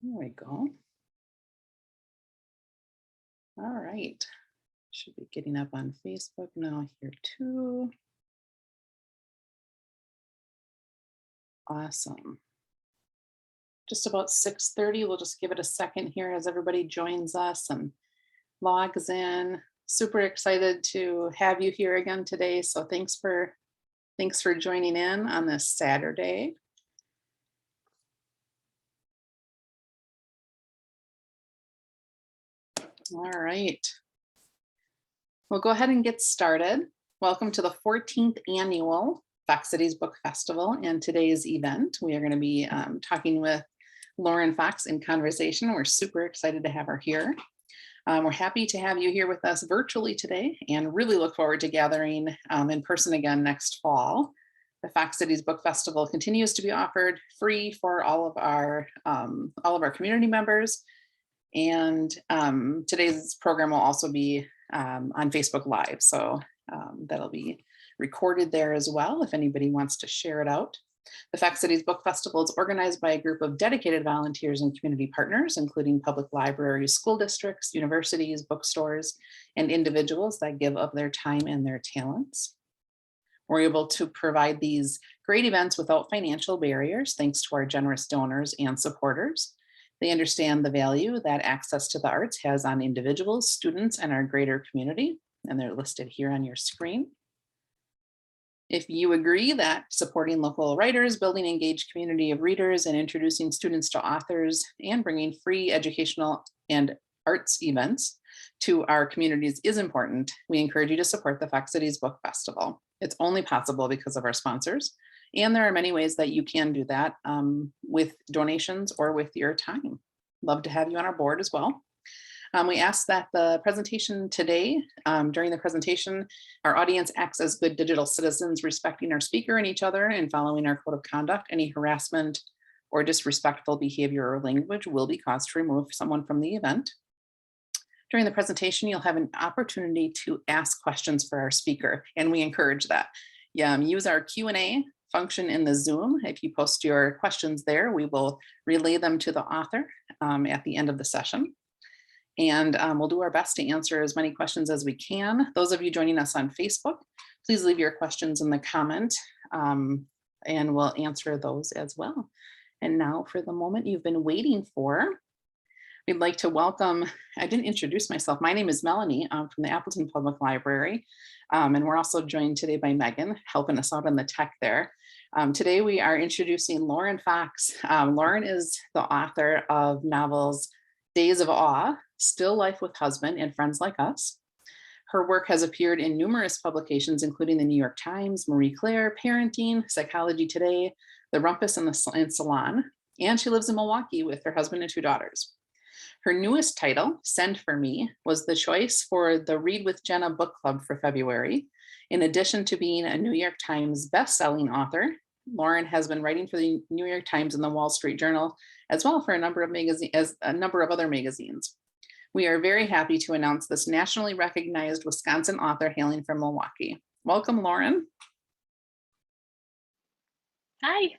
There we go. All right. Should be getting up on Facebook now here too. Awesome. Just about 6:30. We'll just give it a second here as everybody joins us and logs in. Super excited to have you here again today. So thanks for joining in on this Saturday. All right. We'll go ahead and get started. Welcome to the 14th annual Fox Cities Book Festival and today's event. We are going to be talking with Lauren Fox in conversation. We're super excited to have her here. We're happy to have you here with us virtually today and really look forward to gathering in person again next fall. The Fox Cities Book Festival continues to be offered free for all of our community members. And today's program will also be on Facebook Live. So that'll be recorded there as well if anybody wants to share it out. The Fox Cities Book Festival is organized by a group of dedicated volunteers and community partners, including public libraries, school districts, universities, bookstores, and individuals that give of their time and their talents. We're able to provide these great events without financial barriers, thanks to our generous donors and supporters. They understand the value that access to the arts has on individuals, students, and our greater community, and they're listed here on your screen. If you agree that supporting local writers, building an engaged community of readers, and introducing students to authors, and bringing free educational and arts events to our communities is important, we encourage you to support the Fox Cities Book Festival. It's only possible because of our sponsors, and there are many ways that you can do that with donations or with your time. Love to have you on our board as well. We ask that the presentation today, during the presentation, our audience acts as good digital citizens, respecting our speaker and each other and following our code of conduct. Any harassment or disrespectful behavior or language will be cause to remove someone from the event. During the presentation, you'll have an opportunity to ask questions for our speaker, and we encourage that. Use our Q&A function in the Zoom. If you post your questions there, we will relay them to the author at the end of the session. And we'll do our best to answer as many questions as we can. Those of you joining us on Facebook, please leave your questions in the comment and we'll answer those as well. And now for the moment you've been waiting for, we'd like to welcome, I didn't introduce myself. My name is Melanie from the Appleton Public Library. And we're also joined today by Megan, helping us out on the tech there. Today we are introducing Lauren Fox. Lauren is the author of novels Days of Awe, Still Life with Husband, and Friends Like Us. Her work has appeared in numerous publications, including the New York Times, Marie Claire, Parenting, Psychology Today, The Rumpus, and Salon. And she lives in Milwaukee with her husband and two daughters. Her newest title, Send For Me, was the choice for the Read with Jenna book club for February. In addition to being a New York Times best-selling author, Lauren has been writing for the New York Times and the Wall Street Journal, as well for a number of other magazines. We are very happy to announce this nationally recognized Wisconsin author hailing from Milwaukee. Welcome, Lauren. Hi.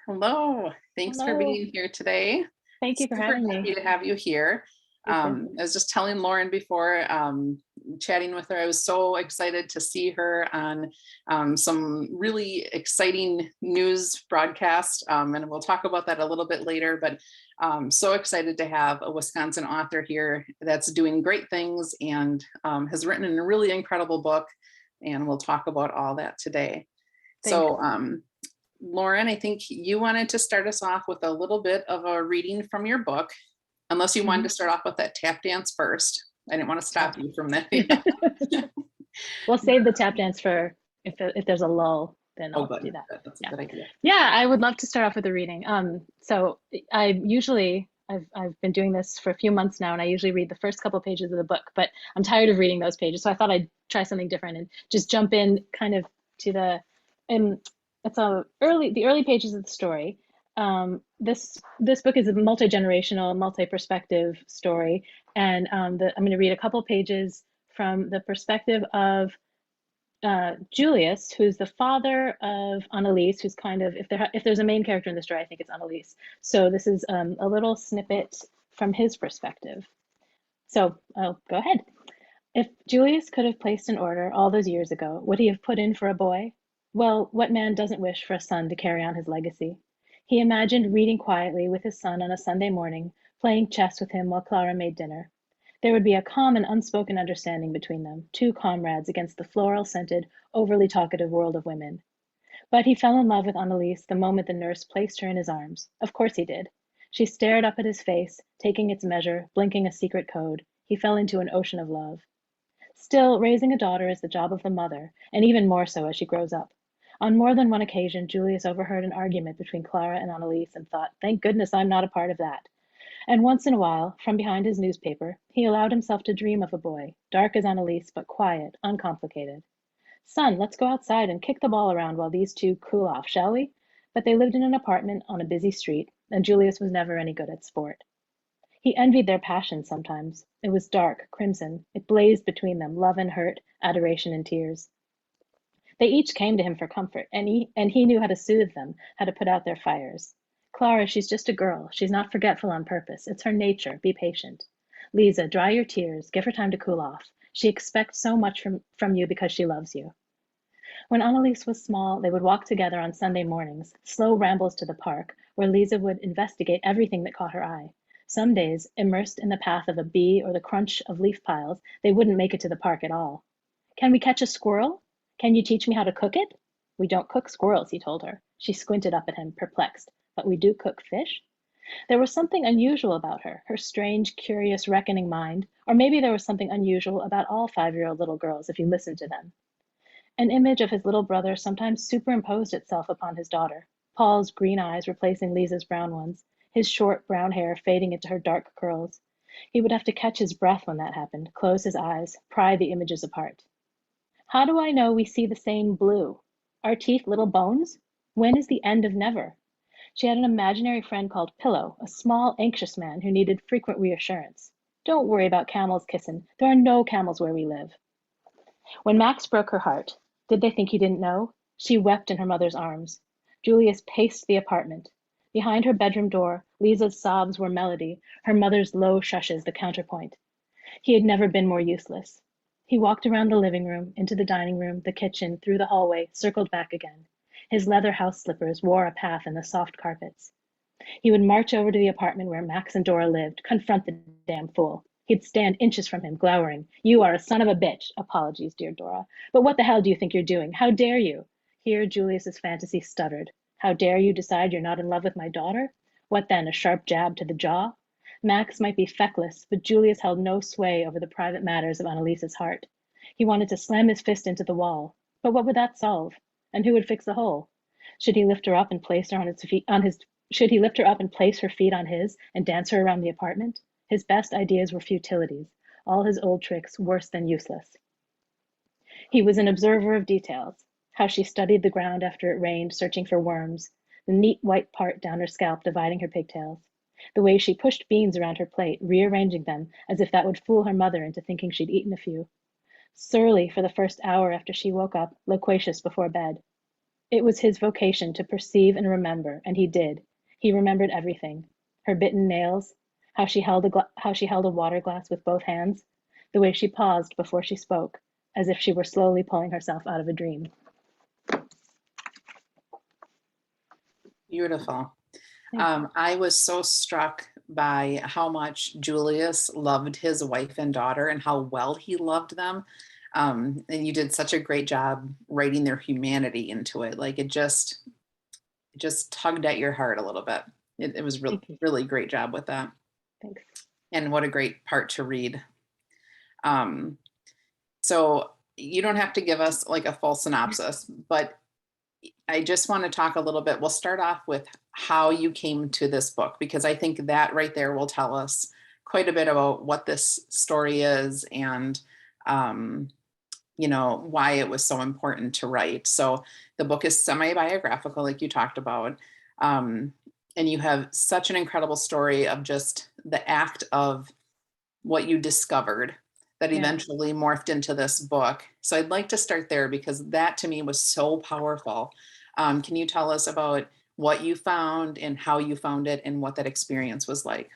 Hello. Thanks for being here today. Thank you for having me. Happy to have you here. I was just telling Lauren before chatting with her, I was so excited to see her on some really exciting news broadcast. And we'll talk about that a little bit later, but so excited to have a Wisconsin author here that's doing great things and has written a really incredible book. And we'll talk about all that today. Thanks. So Lauren, I think you wanted to start us off with a little bit of a reading from your book, unless you wanted to start off with that tap dance first. I didn't want to stop you from that. We'll save the tap dance for if there's a lull, then I'll do that. That's a good idea. Yeah, I would love to start off with a reading. So I've been doing this for a few months now, and I usually read the first couple pages of the book, but I'm tired of reading those pages, so I thought I'd try something different and just jump in kind of to the the early pages of the story. This book is a multi-generational, multi-perspective story, and I'm going to read a couple pages from the perspective of Julius, who's the father of Annalise, who's kind of, if there's a main character in the story, I think it's Annalise. So this is a little snippet from his perspective. So I'll go ahead. If Julius could have placed an order all those years ago, would he have put in for a boy? Well, what man doesn't wish for a son to carry on his legacy? He imagined reading quietly with his son on a Sunday morning, playing chess with him while Clara made dinner. There would be a calm and unspoken understanding between them, two comrades against the floral-scented, overly talkative world of women. But he fell in love with Annalise the moment the nurse placed her in his arms. Of course he did. She stared up at his face, taking its measure, blinking a secret code. He fell into an ocean of love. Still, raising a daughter is the job of the mother, and even more so as she grows up. On more than one occasion, Julius overheard an argument between Clara and Annalise and thought, thank goodness I'm not a part of that. And once in a while, from behind his newspaper, he allowed himself to dream of a boy, dark as Annalise, but quiet, uncomplicated. Son, let's go outside and kick the ball around while these two cool off, shall we? But they lived in an apartment on a busy street, and Julius was never any good at sport. He envied their passion sometimes. It was dark, crimson. It blazed between them, love and hurt, adoration and tears. They each came to him for comfort, and he knew how to soothe them, how to put out their fires. Clara, she's just a girl. She's not forgetful on purpose. It's her nature. Be patient. Lisa, dry your tears. Give her time to cool off. She expects so much from you because she loves you. When Annalise was small, they would walk together on Sunday mornings, slow rambles to the park, where Lisa would investigate everything that caught her eye. Some days, immersed in the path of a bee or the crunch of leaf piles, they wouldn't make it to the park at all. Can we catch a squirrel? Can you teach me how to cook it? We don't cook squirrels, he told her. She squinted up at him, perplexed. But we do cook fish? There was something unusual about her, her strange, curious, reckoning mind, or maybe there was something unusual about all 5-year-old little girls if you listened to them. An image of his little brother sometimes superimposed itself upon his daughter, Paul's green eyes replacing Lisa's brown ones, his short brown hair fading into her dark curls. He would have to catch his breath when that happened, close his eyes, pry the images apart. How do I know we see the same blue? Are teeth little bones? When is the end of never? She had an imaginary friend called Pillow, a small, anxious man who needed frequent reassurance. Don't worry about camels kissing. There are no camels where we live. When Max broke her heart, did they think he didn't know? She wept in her mother's arms. Julius paced the apartment. Behind her bedroom door, Lisa's sobs were melody, her mother's low shushes the counterpoint. He had never been more useless. He walked around the living room, into the dining room, the kitchen, through the hallway, circled back again. His leather house slippers wore a path in the soft carpets. He would march over to the apartment where Max and Dora lived, confront the damn fool. He'd stand inches from him, glowering. You are a son of a bitch. Apologies, dear Dora. But what the hell do you think you're doing? How dare you? Here, Julius's fantasy stuttered. How dare you decide you're not in love with my daughter? What then, a sharp jab to the jaw? Max might be feckless, but Julius held no sway over the private matters of Annalise's heart. He wanted to slam his fist into the wall. But what would that solve? And who would fix the hole? Should he lift her up and place her on his feet should he lift her up and place her feet on his and dance her around the apartment? His best ideas were futilities, all his old tricks worse than useless. He was an observer of details, how she studied the ground after it rained, searching for worms, the neat white part down her scalp dividing her pigtails, the way she pushed beans around her plate, rearranging them as if that would fool her mother into thinking she'd eaten a few. Surly for the first hour after she woke up, loquacious before bed. It was his vocation to perceive and remember, and he did. He remembered everything. Her bitten nails, how she held a water glass with both hands, the way she paused before she spoke, as if she were slowly pulling herself out of a dream. Beautiful. I was so struck by how much Julius loved his wife and daughter and how well he loved them. And you did such a great job writing their humanity into it. Like it just tugged at your heart a little bit. It was really, really great job with that. Thanks. And what a great part to read. So you don't have to give us like a full synopsis, but I just want to talk a little bit. We'll start off with how you came to this book, because I think that right there will tell us quite a bit about what this story is and, why it was so important to write. So the book is semi-biographical, like you talked about. And you have such an incredible story of just the act of what you discovered that Yeah. eventually morphed into this book. So I'd like to start there because that to me was so powerful. Can you tell us about what you found and how you found it and what that experience was like?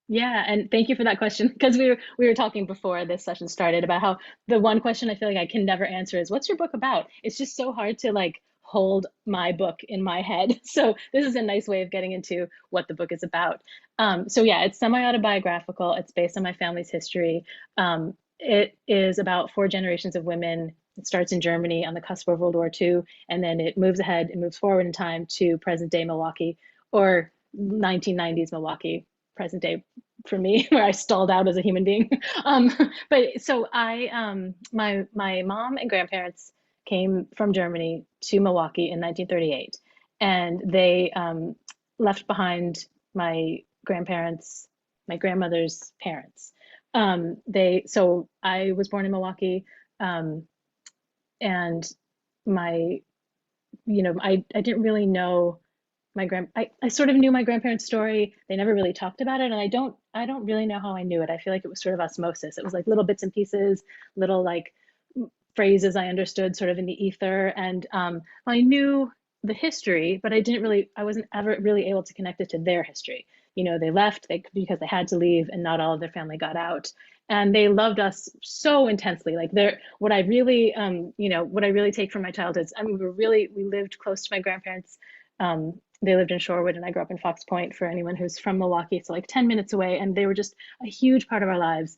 Yeah, and thank you for that question because we were talking before this session started about how the one question I feel like I can never answer is what's your book about? It's just so hard to like hold my book in my head. So this is a nice way of getting into what the book is about. So yeah, it's semi-autobiographical. It's based on my family's history. It is about four generations of women. It starts in Germany on the cusp of World War II, and then it moves ahead and moves forward in time to present day Milwaukee or 1990s Milwaukee, present day for me, where I stalled out as a human being. um, but so my mom and grandparents came from Germany to Milwaukee in 1938, and they left behind my grandparents, my grandmother's parents. So I was born in Milwaukee, um, and my I didn't really know I sort of knew my grandparents' story. They never really talked about it, and I don't really know how I knew it. I feel like it was sort of osmosis. It was like little bits and pieces, little like phrases I understood sort of in the ether, and I knew the history, but I wasn't ever really able to connect it to their history. They left because they had to leave, and not all of their family got out. And they loved us so intensely. Like what I really take from my childhood. I mean, we lived close to my grandparents. They lived in Shorewood, and I grew up in Fox Point, for anyone who's from Milwaukee, so like 10 minutes away, and they were just a huge part of our lives.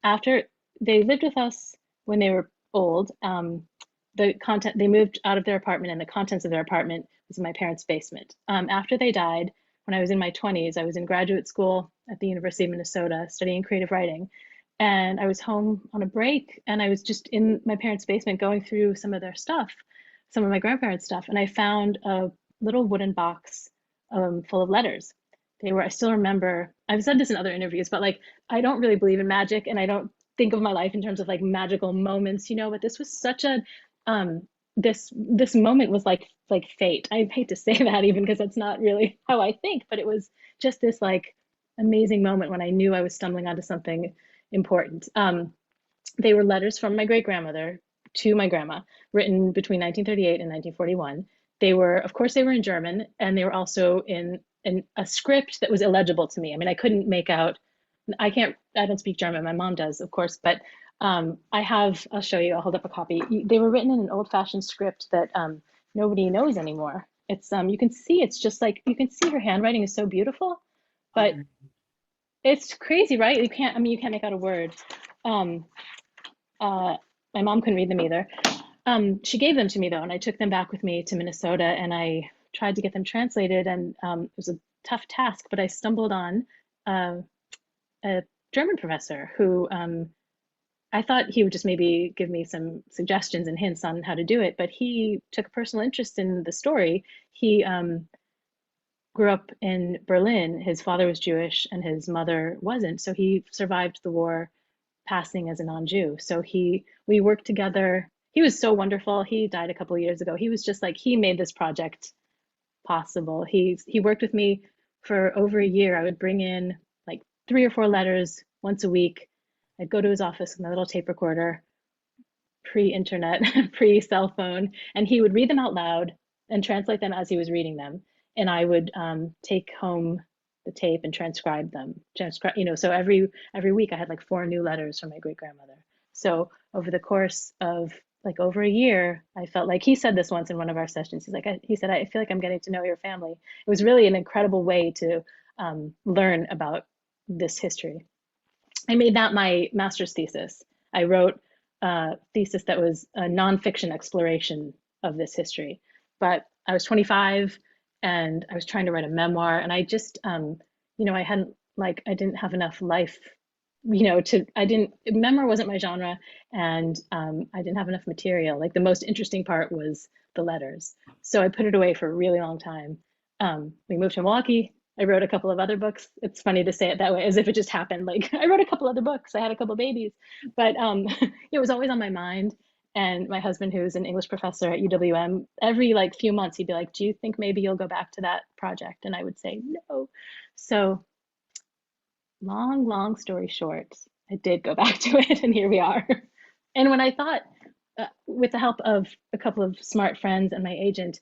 After they lived with us when they were old, they moved out of their apartment, and the contents of their apartment was in my parents' basement. After they died, when I was in my 20s, I was in graduate school at the University of Minnesota studying creative writing. And I was home on a break, and I was just in my parents' basement going through some of their stuff, some of my grandparents' stuff, and I found a little wooden box full of letters. I still remember, I've said this in other interviews, but like, I don't really believe in magic, and I don't think of my life in terms of like magical moments, but this was such this moment was like fate. I hate to say that even because that's not really how I think, but it was just this like amazing moment when I knew I was stumbling onto something important. They were letters from my great grandmother to my grandma, written between 1938 and 1941. Of course, they were in German, and they were also in a script that was illegible to me. I mean, I couldn't make out. I don't speak German. My mom does, of course, but I'll show you. I'll hold up a copy. They were written in an old-fashioned script that nobody knows anymore. You can see it's just like you can see her handwriting is so beautiful, but Oh, it's crazy, right? You can't make out a word. Um, uh, my mom couldn't read them either. She gave them to me though, and I took them back with me to Minnesota, and I tried to get them translated, and it was a tough task, but I stumbled on uh, a German professor who I thought he would just maybe give me some suggestions and hints on how to do it, but he took a personal interest in the story. He grew up in Berlin. His father was Jewish and his mother wasn't, so he survived the war passing as a non-Jew. So we worked together. He was so wonderful. He died a couple of years ago. He was just like he made this project possible. He worked with me for over a year. I would bring in like 3 or 4 letters once a week. I'd go to his office with my little tape recorder, pre-internet, pre-cell phone, and he would read them out loud and translate them as he was reading them. And I would take home the tape and transcribe them. So every week I had like 4 new letters from my great grandmother. So over the course of like over a year, I felt like he said this once in one of our sessions. He said, I feel like I'm getting to know your family. It was really an incredible way to learn about this history. I made that my master's thesis. I wrote a thesis that was a nonfiction exploration of this history. But I was 25 and I was trying to write a memoir, and I just, I didn't have enough life, memoir wasn't my genre, and I didn't have enough material. Like the most interesting part was the letters. So I put it away for a really long time. We moved to Milwaukee. I wrote a couple of other books. It's funny to say it that way, as if it just happened. Like I wrote a couple other books. I had a couple of babies, but it was always on my mind. And my husband, who's an English professor at UWM, every like few months, he'd be like, "Do you think maybe you'll go back to that project?" And I would say no. So long story short, I did go back to it, and here we are. And when I thought, with the help of a couple of smart friends and my agent,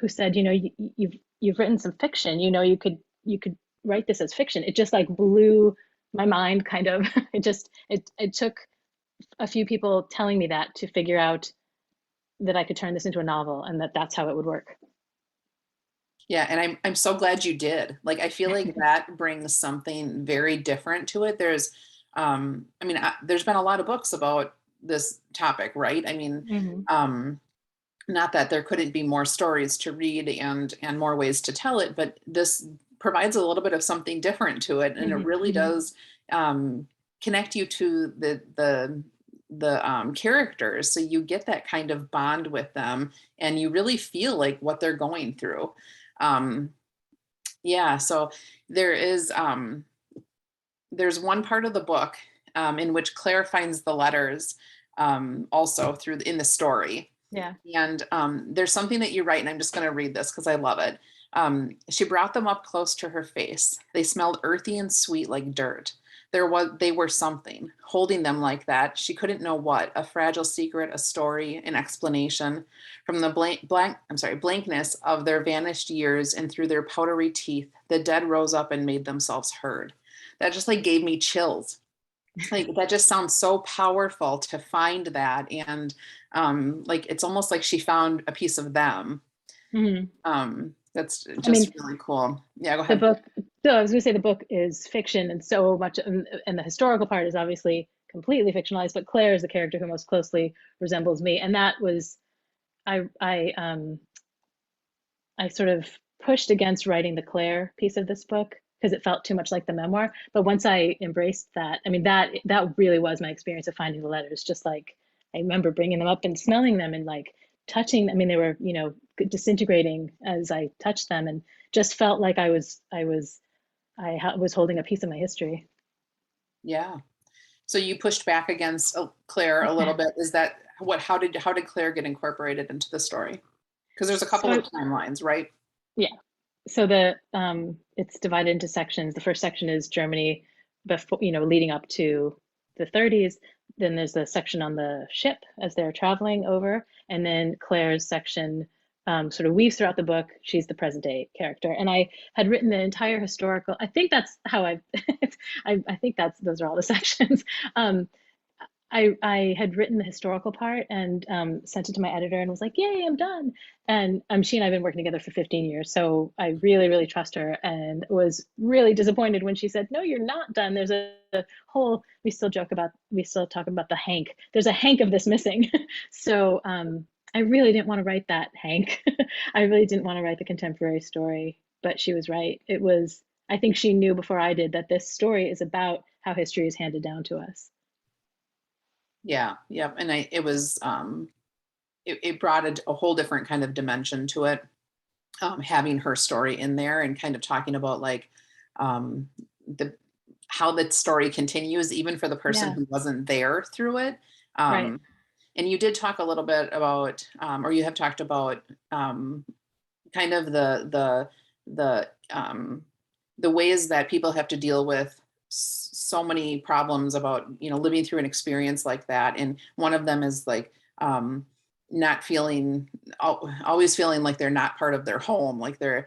who said, you've written some fiction, you could write this as fiction. It just like blew my mind, kind of. It took a few people telling me that to figure out that I could turn this into a novel and that that's how it would work. Yeah, and I'm so glad you did. Like, I feel like that brings something very different to it. I mean, there's been a lot of books about this topic, right? I mean, Hmm. um, not that there couldn't be more stories to read and more ways to tell it, but this provides a little bit of something different to it, and it Hmm. really Hmm. does um, connect you to the characters, so you get that kind of bond with them, and you really feel like what they're going through. Um, yeah, so there is there's one part of the book in which Claire finds the letters also in the story. Yeah. And there's something that you write, and I'm just going to read this because I love it. She brought them up close to her face. They smelled earthy and sweet like dirt. They were something, holding them like that. She couldn't know what, a fragile secret, a story, an explanation. From the blankness of their vanished years and through their powdery teeth, the dead rose up and made themselves heard. That just like gave me chills. Like, that just sounds so powerful to find that. And like, it's almost like she found a piece of them. Hmm. That's I just mean, really cool. Yeah, go the ahead. book, so I was going to say the book is fiction, and so much, and the historical part is obviously completely fictionalized, but Claire is the character who most closely resembles me. And that was, I sort of pushed against writing the Claire piece of this book because it felt too much like the memoir. But once I embraced that, I mean, that really was my experience of finding the letters. Just like I remember bringing them up and smelling them and like touching. I mean, they were, disintegrating as I touched them, and just felt like I was holding a piece of my history. Yeah. So you pushed back against Claire a little bit. Is that how did Claire get incorporated into the story? Because there's a couple So of timelines, right? yeah, so the it's divided into sections. The first section is Germany before, leading up to the 30s. Then there's the section on the ship as they're traveling over, and then Claire's section sort of weaves throughout the book. She's the present day character, and I had written the entire historical. I think that's how I think those are all the sections. Um, I had written the historical part and sent it to my editor and was like, "Yay, I'm done." And she and I have been working together for 15 years, so I really, really trust her. And was really disappointed when she said, "No, you're not done. There's a whole." We still talk about the Hank. There's a Hank of this missing. So I really didn't want to write that Hank. I really didn't want to write the contemporary story, but she was right. It was. I think she knew before I did that this story is about how history is handed down to us. Yeah, yeah. And it was it brought a whole different kind of dimension to it, having her story in there and kind of talking about like um, the how the story continues even for the person Yeah. who wasn't there through it. Right. Um, and you did talk a little bit about, or you have talked about kind of the ways that people have to deal with so many problems about living through an experience like that, and one of them is like not feeling always feeling like they're not part of their home, like they're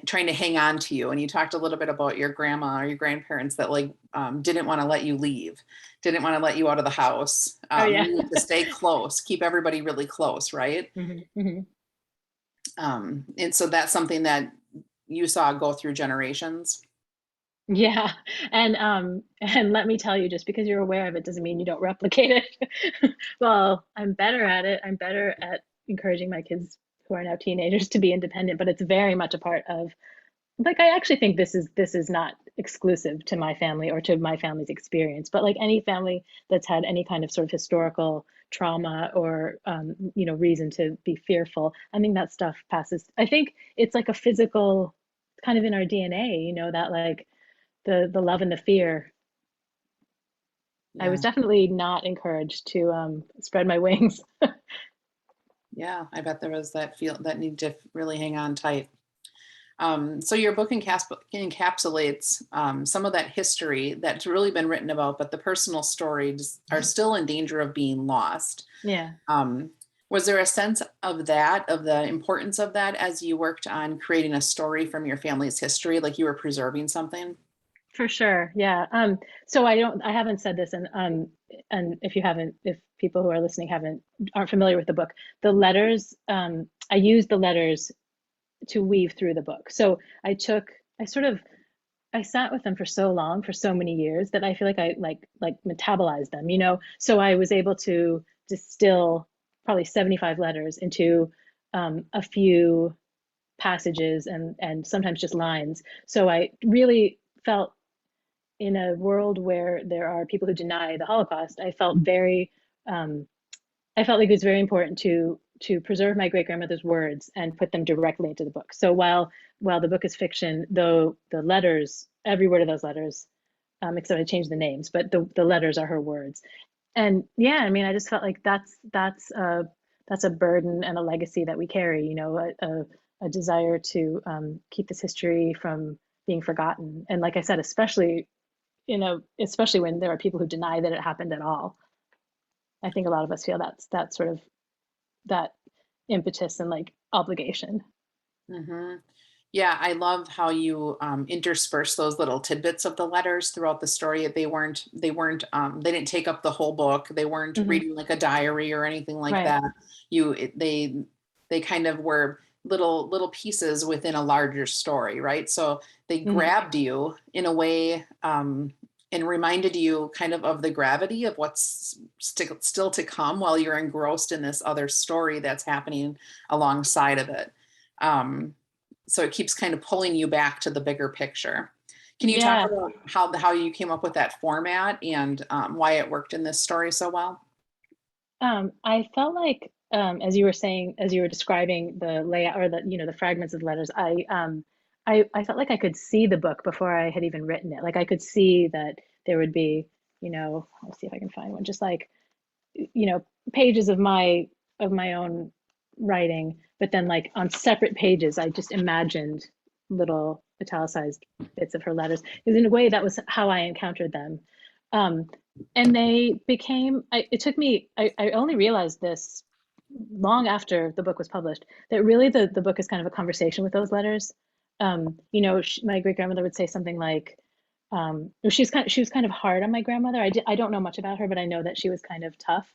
trying to hang on to you. And you talked a little bit about your grandma or your grandparents that like didn't want to let you leave, didn't want to let you out of the house, Oh yeah. needed to stay close, keep everybody really close, right? Hmm. Hmm. And so that's something that you saw go through generations. Yeah. And let me tell you, just because you're aware of it doesn't mean you don't replicate it. Well, I'm better at it. I'm better at encouraging my kids who are now teenagers to be independent, but it's very much a part of, like, I actually think this is not exclusive to my family or to my family's experience, but like any family that's had any kind of sort of historical trauma or reason to be fearful, I think that stuff passes. I think it's like a physical, kind of in our DNA, that like the love and the fear. I was Yeah. definitely not encouraged to spread my wings. Yeah. I bet there was that need to really hang on tight. So your book encapsulates some of that history that's really been written about, but the personal stories are still in danger of being lost. Yeah. Um, was there a sense of that, of the importance of that as you worked on creating a story from your family's history, like you were preserving something? For sure. Yeah. So I haven't said this, and if you haven't, if people who are listening aren't familiar with the book, the letters, I used the letters to weave through the book. So I sort of, I sat with them for so long, for so many years that I feel like I like metabolized them, you know? So I was able to distill probably 75 letters into a few passages and sometimes just lines. So I really felt in a world where there are people who deny the Holocaust, um, I felt like it was very important to preserve my great grandmother's words and put them directly into the book. So while the book is fiction, though the letters, every word of those letters, except I changed the names, but the letters are her words. And yeah, I mean, I just felt like that's a burden and a legacy that we carry. You know, a desire to keep this history from being forgotten. And like I said, especially when there are people who deny that it happened at all. I think a lot of us feel that sort of that impetus and like obligation. Hmm. Yeah, I love how you intersperse those little tidbits of the letters throughout the story. They didn't take up the whole book. They weren't Hmm. reading like a diary or anything like Right. that. They kind of were little pieces within a larger story, right? So they Hmm. grabbed you in a way, and reminded you kind of the gravity of what's still to come while you're engrossed in this other story that's happening alongside of it. Um, so it keeps kind of pulling you back to the bigger picture. Can you talk Yeah. about how you came up with that format and why it worked in this story so well? I felt like, as you were saying, as you were describing the layout or the fragments of the letters, I felt like I could see the book before I had even written it. Like I could see that there would be, let's see if I can find one, just like, pages of my own writing, but then like on separate pages, I just imagined little italicized bits of her letters. Because in a way, that was how I encountered them. Um, and they became, it took me, I only realized this long after the book was published, that really the book is kind of a conversation with those letters. My great grandmother would say something like, she was kind of hard on my grandmother. I don't know much about her, but I know that she was kind of tough,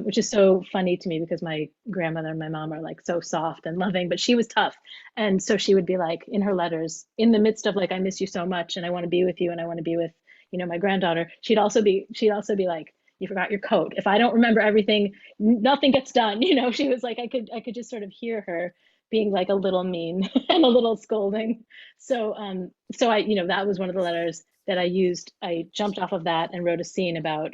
which is so funny to me because my grandmother and my mom are like so soft and loving, but she was tough. And so she would be like in her letters, in the midst of like, I miss you so much and I want to be with you and I want to be with, my granddaughter. She'd also be like, you forgot your coat. If I don't remember everything, nothing gets done. She was like, I could just sort of hear her being like a little mean and a little scolding. So that was one of the letters that I used. I jumped off of that and wrote a scene about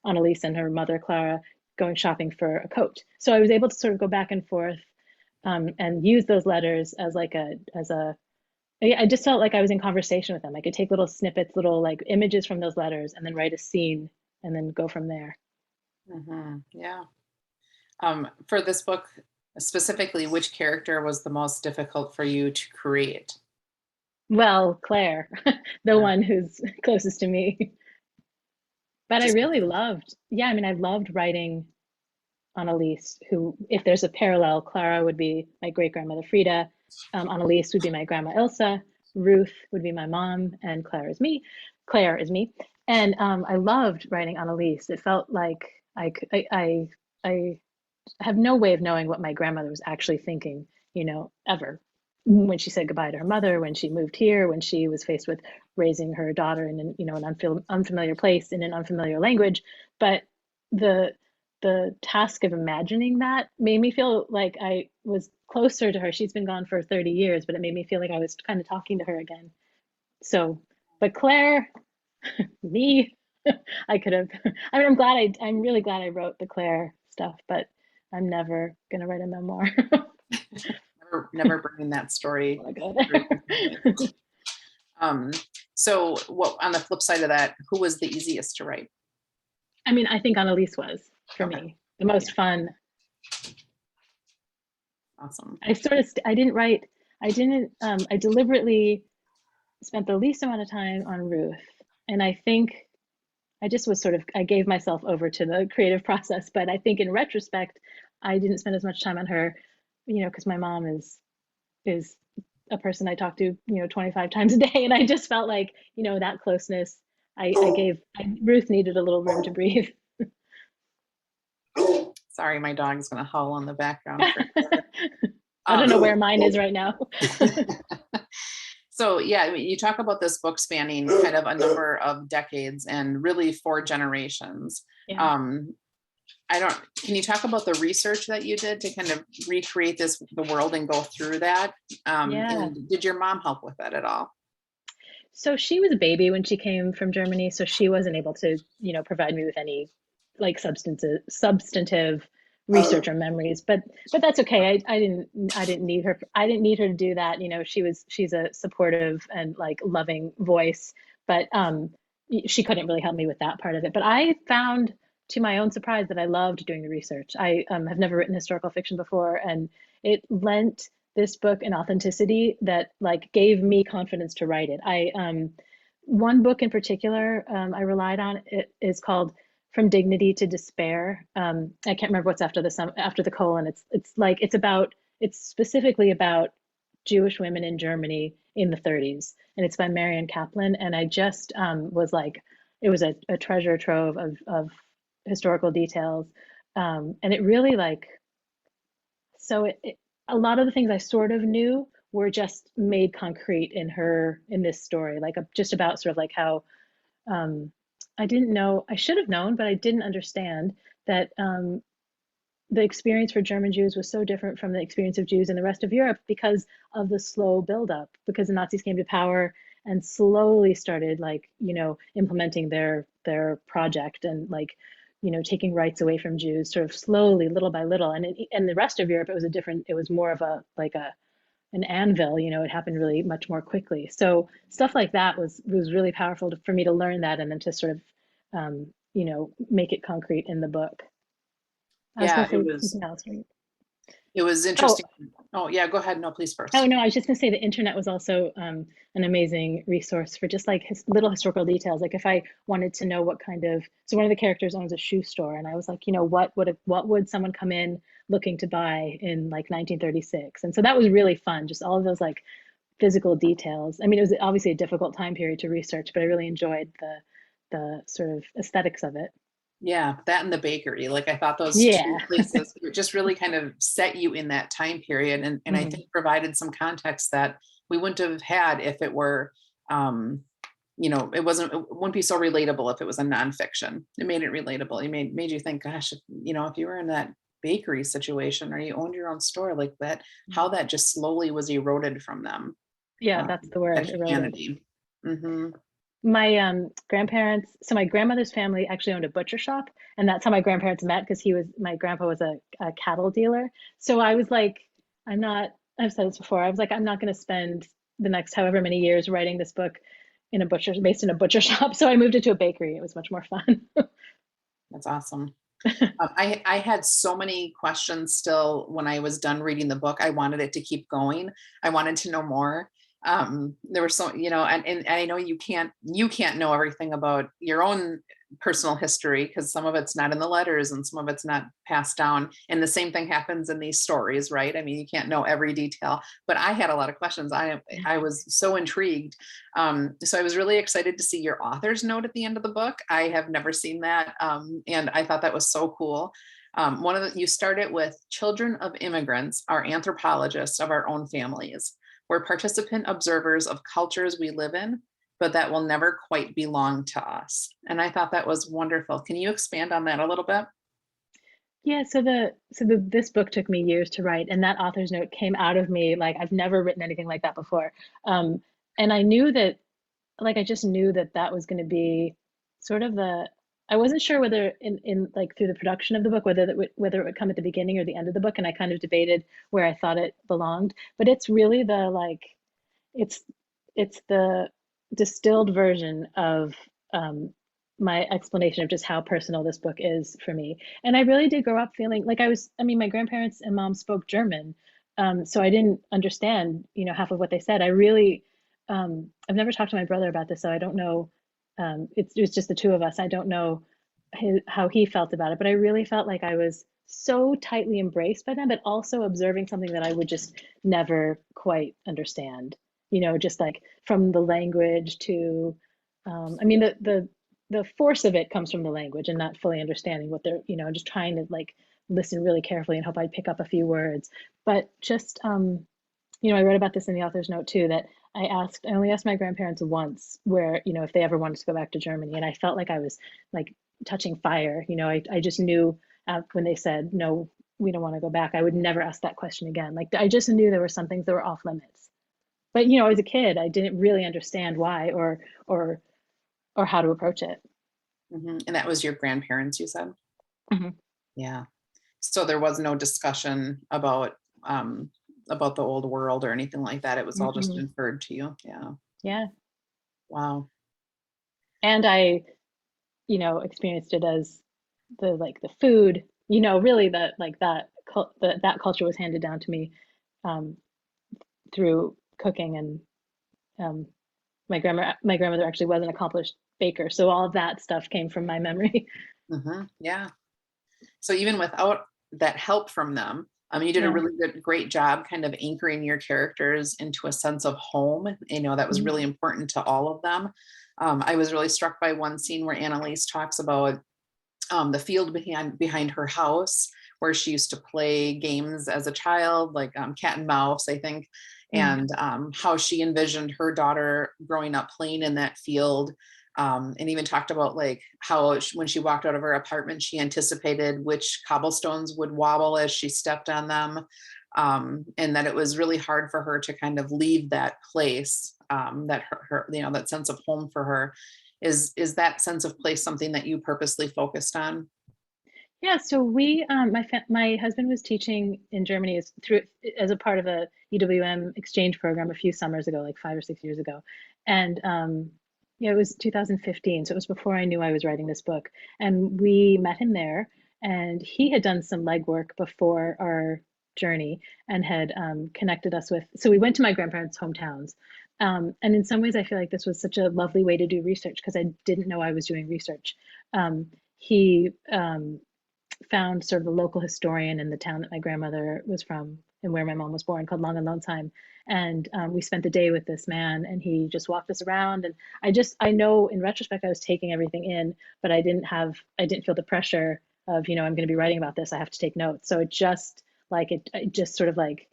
Annalise and her mother Clara going shopping for a coat. So I was able to sort of go back and forth and use those letters as like I just felt like I was in conversation with them. I could take little snippets, little like images from those letters, and then write a scene and then go from there. Yeah. For this book specifically, which character was the most difficult for you to create? Well, Claire, the Yeah. one who's closest to me. But I Just really loved, yeah, I mean, I loved writing Annalise, who, if there's a parallel, Clara would be my great grandmother Frida, Annalise would be my grandma Ilsa, Ruth would be my mom, and Claire is me. Claire is me. And I loved writing Annalise. It felt like I have no way of knowing what my grandmother was actually thinking, ever. When she said goodbye to her mother, when she moved here, when she was faced with raising her daughter in an unfamiliar place in an unfamiliar language. But the the task of imagining that made me feel like I was closer to her. She's been gone for 30 years, but it made me feel like I was kind of talking to her again. So, but Claire, me, I could have. I mean, I'm really glad I wrote the Claire stuff, but I'm never gonna write a memoir. never bringing that story Oh, good. through your family. Um, so what on the flip side of that, who was the easiest to write? I mean, I think Annalise was for Okay. me the Yeah, most fun. awesome. I didn't write. I didn't, I deliberately spent the least amount of time on Ruth. And I think I just was sort of, I gave myself over to the creative process. But I think in retrospect, I didn't spend as much time on her, because my mom is a person I talk to, 25 times a day. And I just felt like, that closeness, Ruth needed a little room to breathe. Sorry, my dog's going to howl in the background for a second. I don't know where mine is right now. So yeah, I mean, you talk about this book spanning kind of a number of decades and really four generations. Yeah. Um, can you talk about the research that you did to kind of recreate the world and go through that? Yeah. And did your mom help with that at all? So she was a baby when she came from Germany, so she wasn't able to, provide me with any like substantive research or memories. But that's okay. I didn't need her. I didn't need her to do that. She's a supportive and like loving voice, but she couldn't really help me with that part of it. But I found to my own surprise that I loved doing the research. I have never written historical fiction before, and it lent this book an authenticity that like gave me confidence to write it. I One book in particular I relied on it is called From Dignity to Despair. I can't remember what's after the colon. It's specifically about Jewish women in Germany in the 30s, and it's by Marian Kaplan. And I just was like, it was a treasure trove of historical details, and it really like so a lot of the things I sort of knew were just made concrete in this story, like just about sort of like how um, I didn't know, I should have known, but I didn't understand that the experience for German Jews was so different from the experience of Jews in the rest of Europe because of the slow buildup, because the Nazis came to power and slowly started like, implementing their project and like, taking rights away from Jews sort of slowly, little by little. And in the rest of Europe, it was more of an anvil, it happened really much more quickly. So stuff like that was really powerful for me to learn that and then to sort of, make it concrete in the book. I was Yeah, going to say something else, right? it was Oh, interesting. Oh yeah, go ahead. No, please oh first. no, I was just going to say the internet was also an amazing resource for just like little historical details. Like if I wanted to know so one of the characters owns a shoe store, and I was like, what would someone come in looking to buy in like 1936? And so that was really fun. Just all of those like physical details. I mean, it was obviously a difficult time period to research, but I really enjoyed the sort of aesthetics of it. Yeah, that and the bakery. Like I thought those Yeah. two places just really kind of set you in that time period and I Mhm. think provided some context that we wouldn't have had if it were it wouldn't be so relatable if it was a nonfiction. It made it relatable. It made you think, gosh, if you were in that bakery situation or you owned your own store like that, how that just slowly was eroded from them. Yeah, Um, that's the word, that eroded. humanity. Hmm. My grandparents, so my grandmother's family actually owned a butcher shop, and that's how my grandparents met because my grandpa was a cattle dealer. So I was like, I'm not, I've said this before, I was like, I'm not going to spend the next however many years writing this book based in a butcher shop. So I moved it to a bakery. It was much more fun. That's awesome. I had so many questions still when I was done reading the book. I wanted it to keep going. I wanted to know more. There were so, and I know you can't know everything about your own personal history because some of it's not in the letters and some of it's not passed down. And the same thing happens in these stories, right? I mean, you can't know every detail, but I had a lot of questions. I was so intrigued. So I was really excited to see your author's note at the end of the book. I have never seen that. And I thought that was so cool. You started with children of immigrants are anthropologists of our own families. We're participant observers of cultures we live in, but that will never quite belong to us. And I thought that was wonderful. Can you expand on that a little bit? Yeah, this book took me years to write, and that author's note came out of me like I've never written anything like that before. And I knew that I just knew that that was going to be sort of I wasn't sure whether in like through the production of the book whether it would come at the beginning or the end of the book, and I kind of debated where I thought it belonged. But it's really it's it's the distilled version of um, my explanation of just how personal this book is for me. And I really did grow up feeling like I mean, my grandparents and mom spoke German. So I didn't understand, half of what they said. I really, I've never talked to my brother about this, so I don't know. It was just the two of us. I don't know how he felt about it, but I really felt like I was so tightly embraced by them, but also observing something that I would just never quite understand. Just like from the language to, I mean, the force of it comes from the language and not fully understanding what they're, just trying to like listen really carefully and hope I'd pick up a few words. But just, I wrote about this in the author's note too, that I only asked my grandparents once where, if they ever wanted to go back to Germany. And I felt like I was like touching fire. I just knew when they said, no, we don't want to go back, I would never ask that question again. Like I just knew there were some things that were off limits. But, as a kid, I didn't really understand why or, or how to approach it. And that was your grandparents, you said? Hmm. Yeah. So there was no discussion about the old world or anything like that. It was all just Mm-mm. inferred to you. Yeah. Yeah. Wow. And I, experienced it as the food, really that like that culture was handed down to me um, through cooking, and um, my grandmother actually was an accomplished baker, so all of that stuff came from my memory. Yeah. So even without that help from them, you did a Yeah. really great job kind of anchoring your characters into a sense of home. That was Mhm. really important to all of them. I was really struck by one scene where Annalise talks about the field behind her house where she used to play games as a child, like cat and mouse, I think, Mm. and how she envisioned her daughter growing up playing in that field. And even talked about like how when she walked out of her apartment, she anticipated which cobblestones would wobble as she stepped on them. And that it was really hard for her to kind of leave that place, that her that sense of home for her. Is that sense of place something that you purposely focused on? Yeah, so my husband was teaching in Germany as a part of a EWM exchange program a few summers ago, like 5 or 6 years ago, and yeah, it was 2015, so it was before I knew I was writing this book, and we met him there, and he had done some legwork before our journey and had connected us with. So we went to my grandparents' hometowns, and in some ways, I feel like this was such a lovely way to do research because I didn't know I was doing research. He found sort of a local historian in the town that my grandmother was from and where my mom was born, called Langenlonsheim. And we spent the day with this man, and he just walked us around. And I know in retrospect, I was taking everything in, but I didn't feel the pressure of, I'm going to be writing about this. I have to take notes. So it just sort of like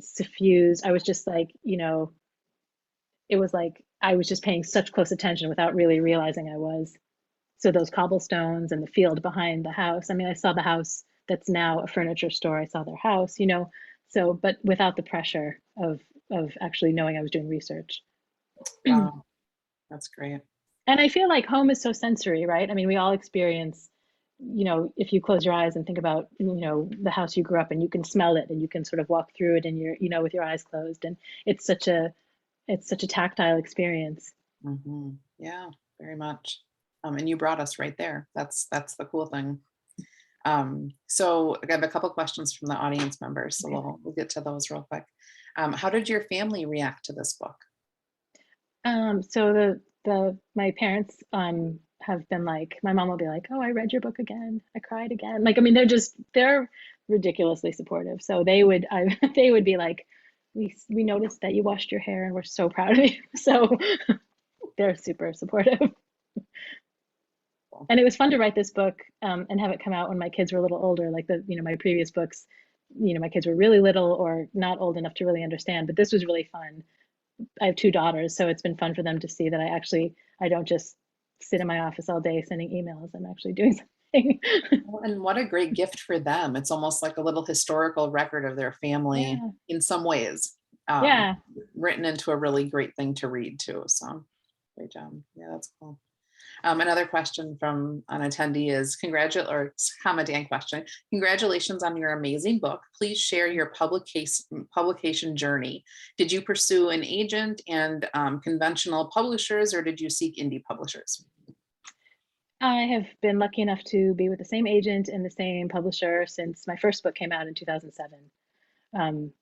suffused. I was just like, it was like I was just paying such close attention without really realizing I was. So those cobblestones and the field behind the house. I mean, I saw the house that's now a furniture store. I saw their house, So, but without the pressure of actually knowing I was doing research. And Wow, that's great. I feel like home is so sensory, right? I mean, we all experience, if you close your eyes and think about, the house you grew up in, you can smell it and you can sort of walk through it and with your eyes closed. And it's such a it's such a tactile experience. Yeah, very much. And you brought us right there. That's the cool thing. So I have a couple questions from the audience members, so Okay. we'll get to those real quick. How did your family react to this book? So my parents have been like, my mom will be like, "Oh, I read your book again. I cried again." Like, I mean, they're ridiculously supportive. So they would be like, "We noticed that you washed your hair and we're so proud of you." So they're super supportive. Cool. And it was fun to write this book and have it come out when my kids were a little older. Like my previous books, my kids were really little or not old enough to really understand, but this was really fun. I have two daughters, so it's been fun for them to see that I don't just sit in my office all day sending emails. I'm actually doing something. Well, and what a great gift for them. It's almost like a little historical record of their family Yeah. in some ways, um, Yeah. written into a really great thing to read too. So great job. Yeah, that's cool. Another question from an attendee is comment and question. Congratulations on your amazing book. Please share your publication journey. Did you pursue an agent and conventional publishers, or did you seek indie publishers? I have been lucky enough to be with the same agent and the same publisher since my first book came out in 2007. Um,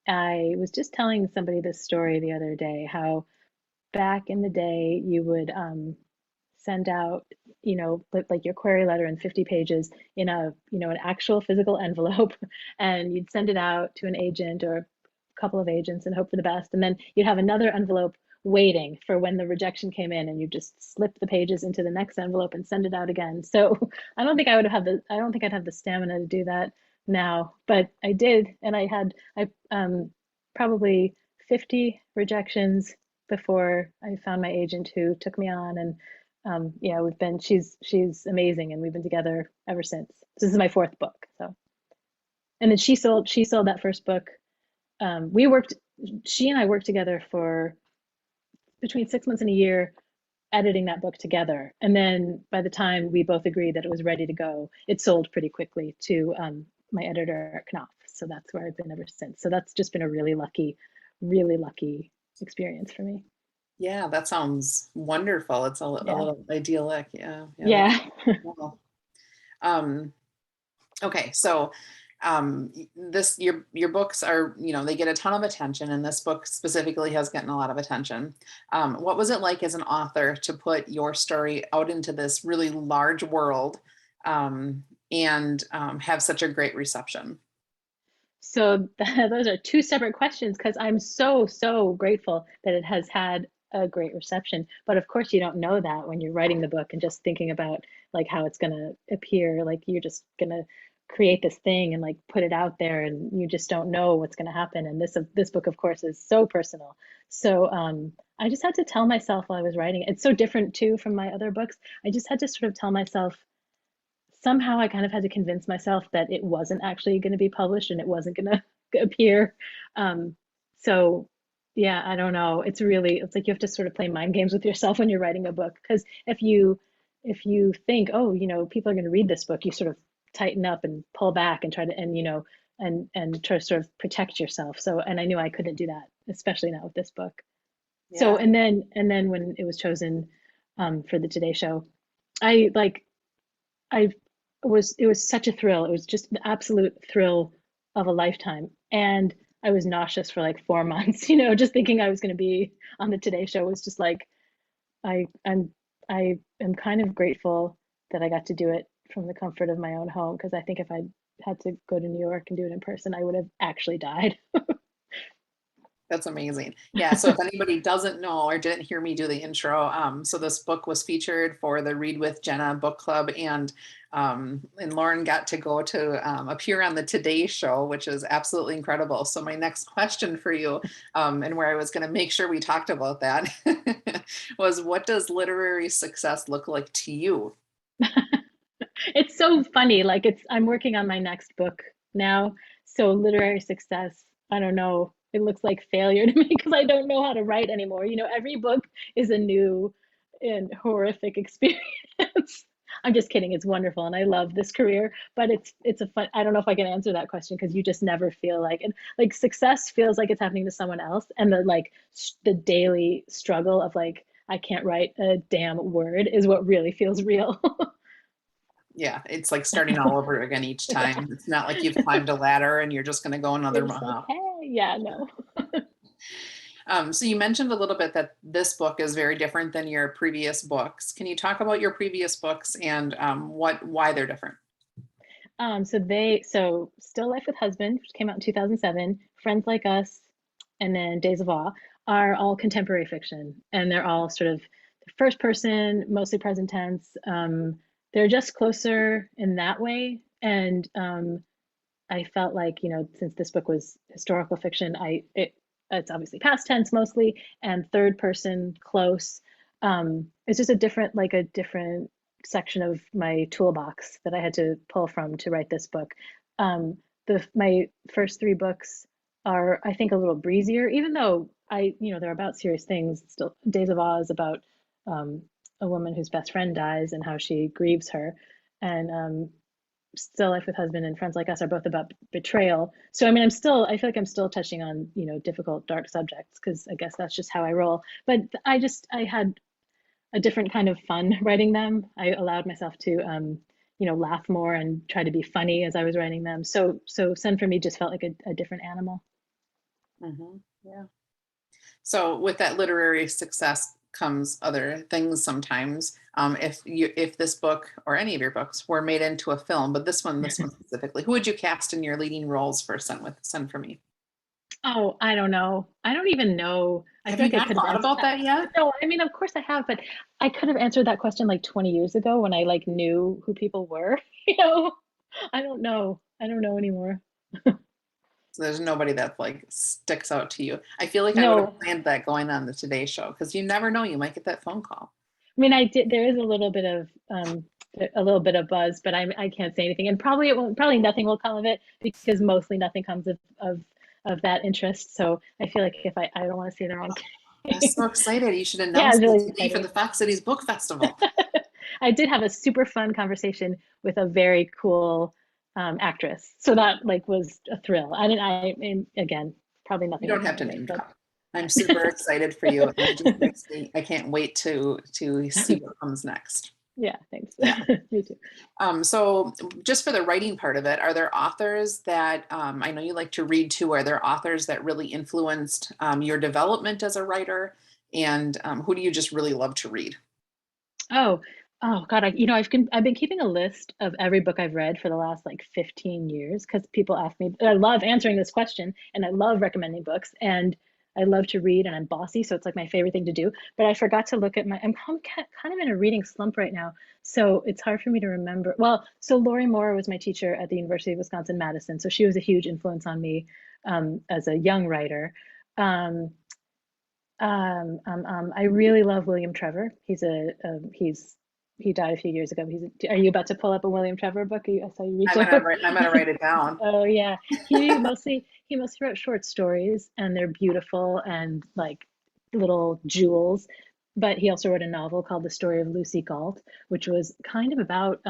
I was just telling somebody this story the other day, how back in the day you would send out, like your query letter in 50 pages in an actual physical envelope, and you'd send it out to an agent or a couple of agents and hope for the best. And then you'd have another envelope waiting for when the rejection came in, and you just slip the pages into the next envelope and send it out again. So I don't think I'd have the stamina to do that now, but I did. And I probably 50 rejections before I found my agent who took me on. And yeah, she's amazing, and we've been together ever since. This is my fourth book. So, and then she sold that first book. We worked, she and I worked together for between 6 months and a year editing that book together. And then by the time we both agreed that it was ready to go, it sold pretty quickly to my editor at Knopf. So that's where I've been ever since. So that's just been a really lucky experience for me. Yeah, that sounds wonderful. It's a Yeah. little idyllic. Yeah, yeah, that's Yeah. cool. Um, okay, so this your books are, they get a ton of attention, and this book specifically has gotten a lot of attention. What was it like as an author to put your story out into this really large world, and have such a great reception? So those are two separate questions, because I'm so grateful that it has had a great reception. But of course, you don't know that when you're writing the book and just thinking about like how it's going to appear. Like you're just going to create this thing and like put it out there, and you just don't know what's going to happen. And this book, of course, is so personal. So I just had to tell myself while I was writing it. It's so different too from my other books. I just had to sort of tell myself, somehow I kind of had to convince myself that it wasn't actually going to be published and it wasn't going to appear. Um, so yeah, I don't know. It's like you have to sort of play mind games with yourself when you're writing a book. Because if you think, oh, people are going to read this book, you sort of tighten up and pull back and try to, and try to sort of protect yourself. So, and I knew I couldn't do that, especially not with this book. So, Yeah. and then when it was chosen for the Today Show, I like I it was such a thrill. It was just the absolute thrill of a lifetime. And I was nauseous for like 4 months, just thinking I was going to be on the Today Show was just like I I'm I am kind of grateful that I got to do it from the comfort of my own home, because I think if I had to go to New York and do it in person, I would have actually died. That's amazing. Yeah. So if anybody doesn't know or didn't hear me do the intro, so this book was featured for the Read with Jenna book club, and Lauren got to go to appear on the Today Show, which is absolutely incredible. So my next question for you, and where I was going to make sure we talked about that, was what does literary success look like to you? It's so funny. Like I'm working on my next book now. So literary success, I don't know. It looks like failure to me because I don't know how to write anymore. Every book is a new and horrific experience. I'm just kidding. It's wonderful and I love this career, but it's a fun, I don't know if I can answer that question, because you just never feel like, and like success feels like it's happening to someone else, and the daily struggle of like I can't write a damn word is what really feels real. Yeah, it's like starting all over again each Yeah. time. It's not like you've climbed a ladder and you're just going to go You're another just like, mile. hey, yeah, no. So you mentioned a little bit that this book is very different than your previous books. Can you talk about your previous books and why they're different? So Still Life with Husband, which came out in 2007, Friends Like Us, and then Days of Awe are all contemporary fiction, and they're all sort of first person, mostly present tense. They're just closer in that way, and I felt like, since this book was historical fiction, it's obviously past tense mostly and third person close. It's just a different section of my toolbox that I had to pull from to write this book. My first three books are, I think, a little breezier, even though they're about serious things. Still, Days of Oz about um, a woman whose best friend dies and how she grieves her, and Still Life with Husband and Friends Like Us are both about betrayal. So I mean, I feel like I'm still touching on, difficult, dark subjects, because I guess that's just how I roll. But I had a different kind of fun writing them. I allowed myself to laugh more and try to be funny as I was writing them. So Sun for me just felt like a different animal. Yeah. So with that literary success comes other things sometimes. If this book or any of your books were made into a film, but this one specifically, who would you cast in your leading roles for Sun for Me? Oh, I don't know. I don't even know. I Have feel you like I not could have thought answered about that. that yet? No, I mean, of course I have, but I could have answered that question like 20 years ago when I like knew who people were. You know, I don't know. I don't know anymore. So there's nobody that like sticks out to you. I feel like I would have No, planned that going on the Today Show because you never know, you might get that phone call. I mean, I did. There is a little bit of buzz, but I can't say anything, and probably it won't. Probably nothing will come of it because mostly nothing comes of that interest. So I feel like if I don't want to say the wrong I'm so thing. excited. You should Yeah, I announce was it really today for excited. the Fox Cities Book Festival. I did have a super fun conversation with a very cool actress, so that like was a thrill. I didn't. And again, probably You nothing will don't come have to of it, name but drop. I'm super excited for you, and I can't wait to see what comes next. yeah, thanks. Yeah. Me too. So just for the writing part of it, are there authors that I know you like to read too? Are there authors that really influenced your development as a writer? And who do you just really love to read? Oh, oh God, I've been keeping a list of every book I've read for the last like 15 years because people ask me. I love answering this question and I love recommending books and I love to read and I'm bossy, so it's like my favorite thing to do. But I forgot to look at I'm kind of in a reading slump right now, so it's hard for me to remember. Well, so Lori Moore was my teacher at the University of Wisconsin-Madison, so she was a huge influence on me as a young writer. Um, I really love William Trevor. He died a few years ago. Are you about to pull up a William Trevor book? I saw you reach over. I'm gonna write it down. Oh yeah, he mostly wrote short stories, and they're beautiful and like little jewels. But he also wrote a novel called The Story of Lucy Galt, which was kind of about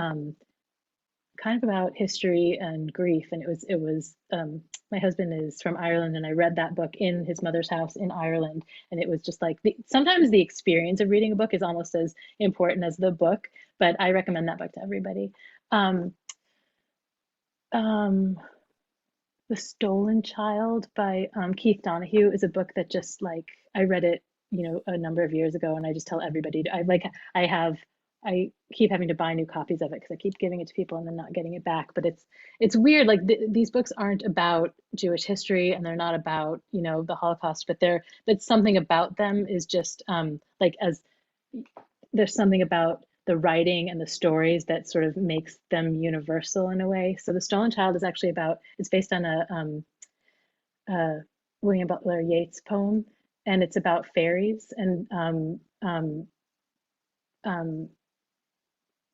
history and grief. And my husband is from Ireland, and I read that book in his mother's house in Ireland. And it was just like sometimes the experience of reading a book is almost as important as the book, but I recommend that book to everybody. Um, um, The Stolen Child by Keith Donahue is a book that just like I read it, a number of years ago, and I just tell everybody. I keep having to buy new copies of it because I keep giving it to people and then not getting it back. But it's weird. Like these books aren't about Jewish history and they're not about the Holocaust, but something about them is just like as there's something about the writing and the stories that sort of makes them universal in a way. So The Stolen Child is actually it's based on a William Butler Yeats poem, and it's about fairies and um,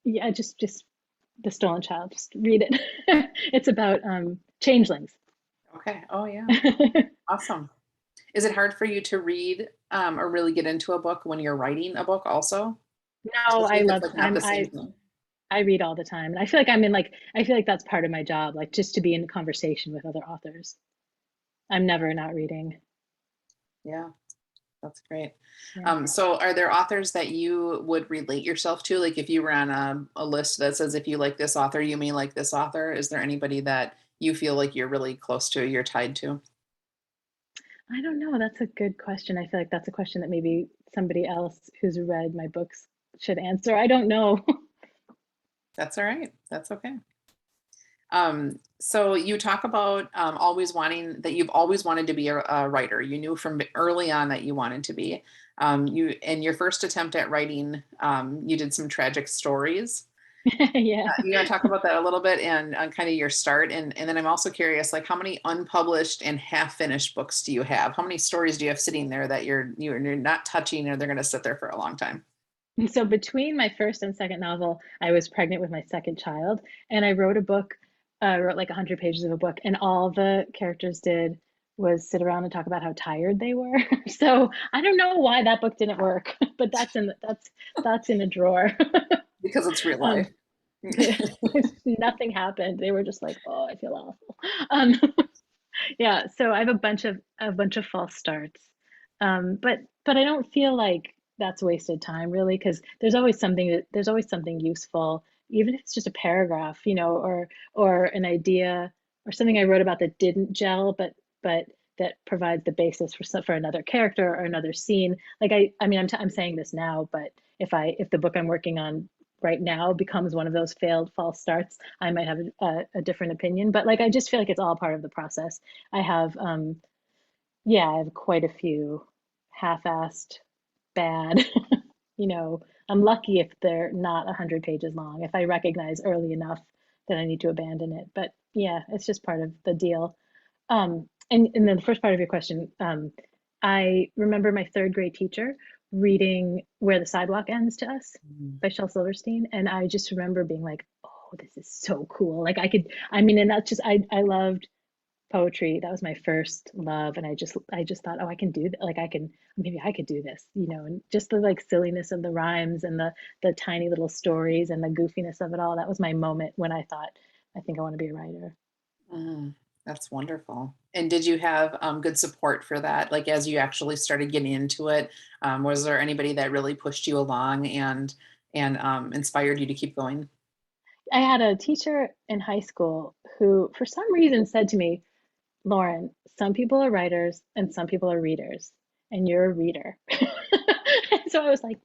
yeah, just The Stolen Child. Just read it. It's about changelings. Okay. Oh yeah. Awesome. Is it hard for you to read or really get into a book when you're writing a book also? No, Especially I if it's love like not the same thing. I read all the time, and I feel like I feel like that's part of my job, like just to be in conversation with other authors. I'm never not reading. Yeah. That's great. Yeah. So are there authors that you would relate yourself to? Like if you were on a list that says if you like this author, you may like this author. Is there anybody that you feel like you're really close to, you're tied to? I don't know. That's a good question. I feel like that's a question that maybe somebody else who's read my books should answer. I don't know. That's all right. That's okay. So you talk about always wanting that you've always wanted to be a writer. You knew from early on that you wanted to be. You in your first attempt at writing, you did some tragic stories. Yeah. You want to talk about that a little bit and kind of your start, and then I'm also curious, like how many unpublished and half finished books do you have? How many stories do you have sitting there that you're not touching, or they're going to sit there for a long time? And so between my first and second novel, I was pregnant with my second child, and I wrote a book, wrote like 100 pages of a book, and all the characters did was sit around and talk about how tired they were. So I don't know why that book didn't work, but that's in a drawer. Because it's real Um, life. nothing happened. They were just like, "Oh, I feel awful." Um, yeah, so I have a bunch of false starts. But I don't feel like that's wasted time really, because there's always something useful even if it's just a paragraph, or an idea or something I wrote about that didn't gel, but that provides the basis for another character or another scene. Like I mean, I'm saying this now, but if the book I'm working on right now becomes one of those failed false starts, I might have a different opinion. But like, I just feel like it's all part of the process. I have, yeah, I have quite a few half-assed bad, you know, I'm lucky if they're not 100 pages long, if I recognize early enough that I need to abandon it. But yeah, it's just part of the deal. And then the first part of your question, I remember my third grade teacher reading Where the Sidewalk Ends to us Mm. by Shel Silverstein. And I just remember being like, oh, this is so cool. Like I mean, and that's just, I loved poetry. That was my first love. And I just thought, oh, I can do that. Like maybe I could do this, and just the like silliness of the rhymes and the tiny little stories and the goofiness of it all. That was my moment when I thought, I think I want to be a writer. Mm, that's wonderful. And did you have good support for that? Like as you actually started getting into it, was there anybody that really pushed you along and inspired you to keep going? I had a teacher in high school who, for some reason, said to me, Lauren, some people are writers and some people are readers, and you're a reader. And so I was like,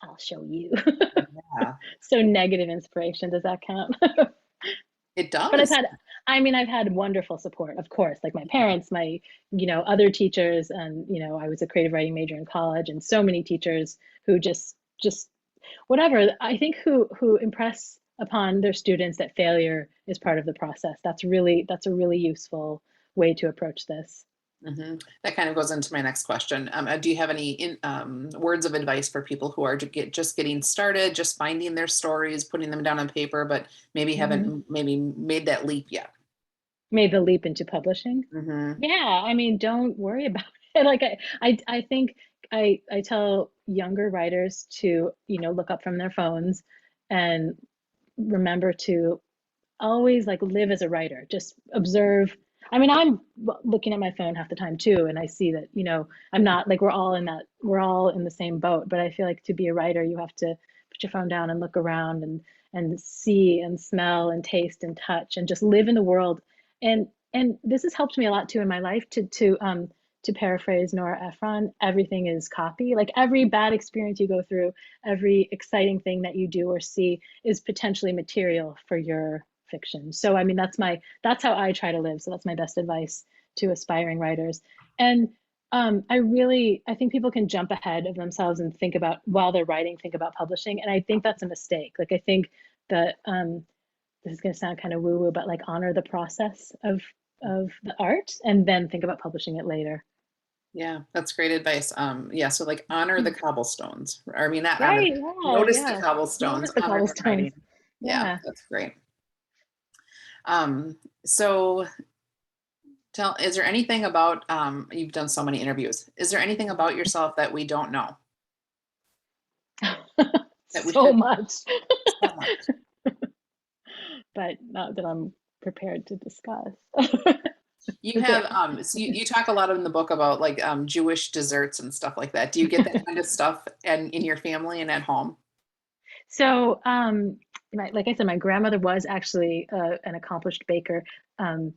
I'll show you. Yeah, So negative inspiration, does that count? it But does. I mean, I've had wonderful support, of course, like my parents, my, other teachers, and, I was a creative writing major in college, and so many teachers who just whatever, I think who impress upon their students that failure is part of the process. That's a really useful way to approach this. That kind of goes into my next question. Do you have any words of advice for people who are just getting started, just finding their stories, putting them down on paper, but maybe Mhm. haven't maybe made that leap yet? Made the leap into publishing. Hmm. Yeah, I mean, don't worry about it. Like I think I tell younger writers to, look up from their phones and remember to always like live as a writer, just observe. I mean, I'm looking at my phone half the time too, and I see that, I'm not like we're all in the same boat, but I feel like to be a writer, you have to put your phone down and look around and see and smell and taste and touch and just live in the world. And this has helped me a lot too in my life to paraphrase Nora Ephron, everything is copy. Like every bad experience you go through, every exciting thing that you do or see is potentially material for your fiction. So I mean that's how I try to live. So that's my best advice to aspiring writers. And I think people can jump ahead of themselves and think about while they're writing, think about publishing. And I think that's a mistake. Like I think that this is going to sound kind of woo woo, but like honor the process of the art and then think about publishing it later. Yeah, that's great advice. Yeah, so like honor the cobblestones. Or I mean, not honor, Right. Yeah. notice the Yeah. cobblestones, Notice the honor the cobblestones. writing. Yeah, Yeah. that's great. So is there anything about, you've done so many interviews. Is there anything about yourself that we don't know that we So should much, so much? but not that I'm prepared to discuss. You Is have, it? so you talk a lot in the book about like Jewish desserts and stuff like that. Do you get that kind of stuff and in your family and at home? So, like I said, my grandmother was actually an accomplished baker. Um,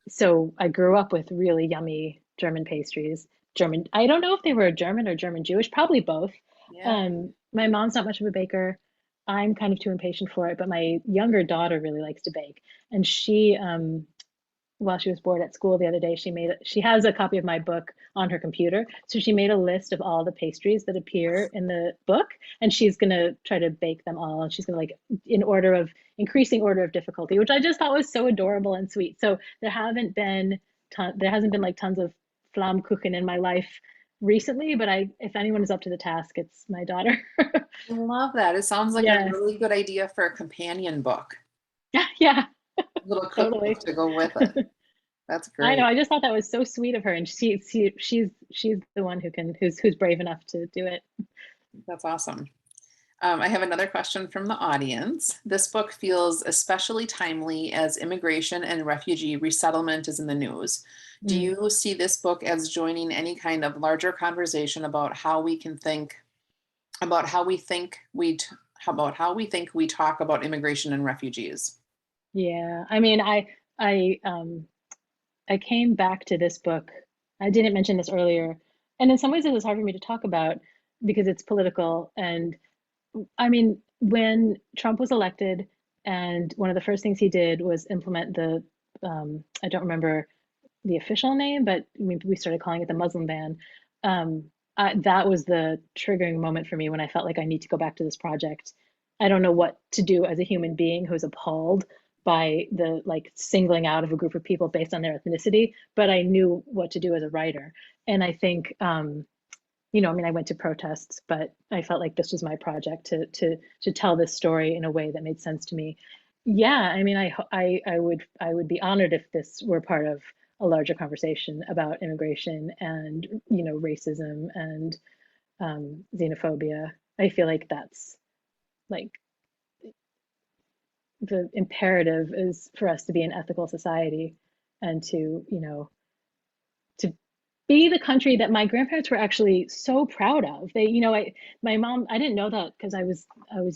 so I grew up with really yummy German pastries. German, I don't know if they were German or German Jewish, probably both. Yeah. My mom's not much of a baker. I'm kind of too impatient for it, but my younger daughter really likes to bake. And while she was bored at school the other day, she has a copy of my book on her computer. So she made a list of all the pastries that appear in the book, and she's gonna try to bake them all. And she's gonna like in order of increasing order of difficulty, which I just thought was so adorable and sweet. So there hasn't been like tons of Flammkuchen in my life recently, but if anyone is up to the task, it's my daughter. I love that. It sounds like a Yes. really good idea for a companion book, Yeah, a little cookbook totally. to go with it. That's I know. great. I just thought that was so sweet of her, and she's the one who's brave enough to do it. That's awesome. I have another question from the audience. This book feels especially timely as immigration and refugee resettlement is in the news. Do Mm. you see this book as joining any kind of larger conversation about how we can think about how we think about how we think we talk about immigration and refugees. Yeah. I mean, I I came back to this book. I didn't mention this earlier, and in some ways it was hard for me to talk about because it's political. And I mean, when Trump was elected, and one of the first things he did was implement the I don't remember the official name, but we started calling it the Muslim ban. Um, that was the triggering moment for me when I felt like I need to go back to this project. I don't know what to do as a human being who's appalled by the like singling out of a group of people based on their ethnicity, but I knew what to do as a writer. And I think, I mean, I went to protests, but I felt like this was my project to tell this story in a way that made sense to me. Yeah, I mean, I would be honored if this were part of a larger conversation about immigration and racism and xenophobia. I feel like that's like the imperative is for us to be an ethical society and to be the country that my grandparents were actually so proud of. My mom, I didn't know that because I was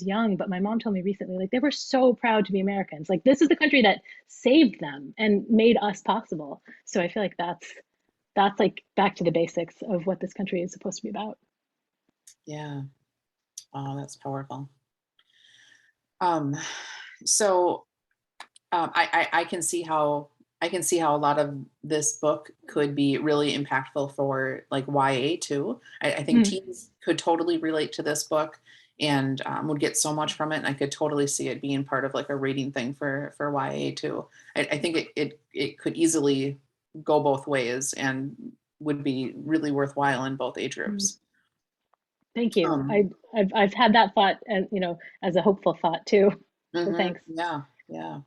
young, but my mom told me recently, like they were so proud to be Americans. Like this is the country that saved them and made us possible. So I feel like that's like back to the basics of what this country is supposed to be about. Yeah. Oh, that's powerful. Um, so I can see how a lot of this book could be really impactful for like YA too. I think Mm, teens could totally relate to this book and would get so much from it. And I could totally see it being part of like a reading thing for YA too. I think it could easily go both ways and would be really worthwhile in both age mm. groups. Thank you. Um, I've had that thought, and as a hopeful thought too. So thanks. yeah, yeah.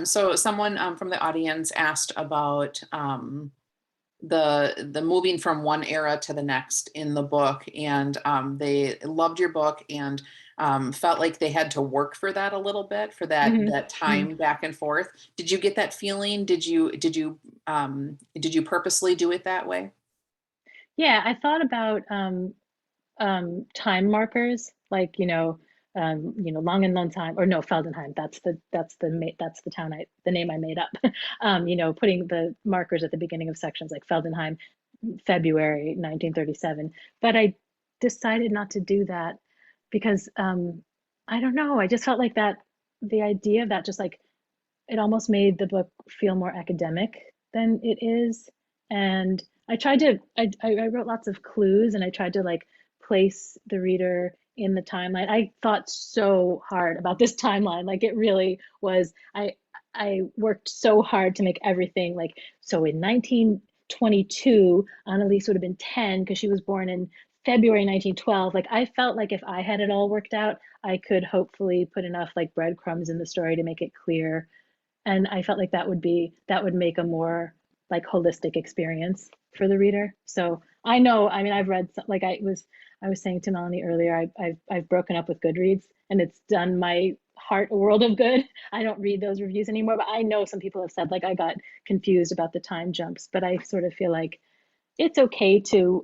So someone from the audience asked about the moving from one era to the next in the book, and they loved your book and felt like they had to work for that a little bit for Hmm. that time back and forth. Did you get that feeling? Did you purposely do it that way? Yeah, I thought about time markers, like Long and Lone Time, or no, Feldenheim. That's the town the name I made up. Putting the markers at the beginning of sections like Feldenheim, February 1937. But I decided not to do that because I don't know. I just felt like that the idea of that just like it almost made the book feel more academic than it is. And I wrote lots of clues and I tried to like place the reader in the timeline. I thought so hard about this timeline. Like it really was, I worked so hard to make everything like, so in 1922, Annalise would have been 10 because she was born in February 1912. Like I felt like if I had it all worked out, I could hopefully put enough like breadcrumbs in the story to make it clear, and I felt like that would make a more like holistic experience for the reader. So I know, I mean, I've read like I was saying to Melanie earlier, I've broken up with Goodreads, and it's done my heart a world of good. I don't read those reviews anymore, but I know some people have said like I got confused about the time jumps, but I sort of feel like it's okay to